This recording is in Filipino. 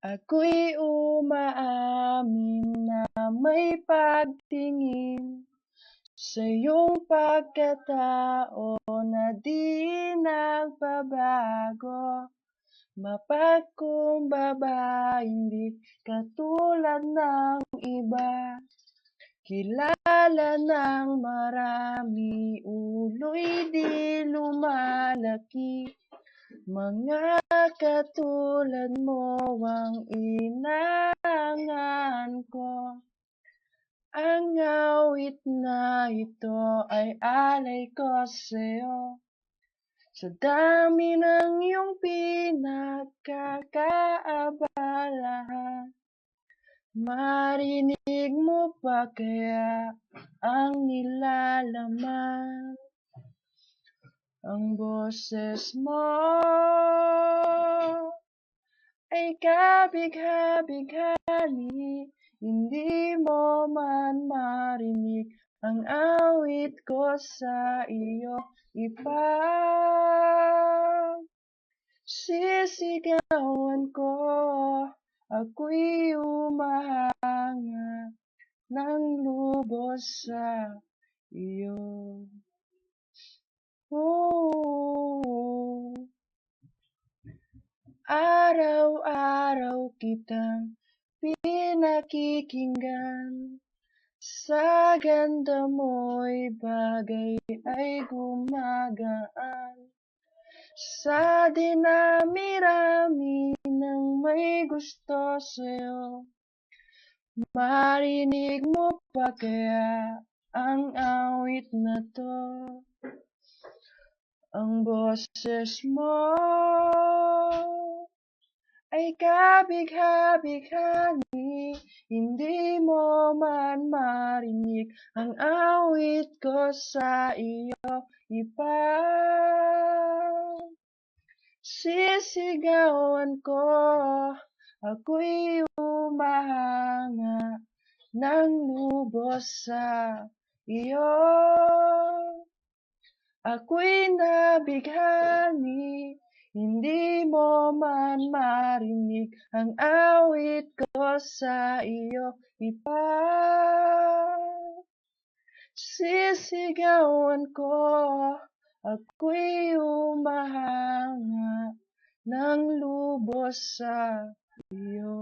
Ako'y umaamin na may pagtingin sa iyong pagkatao na di nagbabago. Mapagkumbaba, hindi katulad ng iba. Kilala ng marami, ulo'y di lumalaki. Mga katulad mo ang inangan ko. Ang awit na ito ay alay ko sa'yo. Sa dami ng iyong pinagkakaabalahan, marinig mo pa kaya ang nilalaman? Ang boses mo ay kabigha-bighani, hindi mo man marinig ang awit ko sa iyo. Ipagsisigawan ko, ako'y humahanga ng lubos sa iyo. Araw-araw kitang pinakikinggan. Sa ganda mo'y bagay ay gumagaan. Sa dinami-rami ng may gusto sa'yo, marinig mo pa kaya ang awit na to? Ang boses mo ay kabigha-bighani, hindi mo man marinig ang awit ko sa iyo. Ipagsisigawan ko, ako'y humahanga ng lubos sa iyo. Ako'y nabighani, hindi mo man marinig ang awit ko sa iyo. Ipagsisigawan ko, ako'y humahanga ng lubos sa iyo.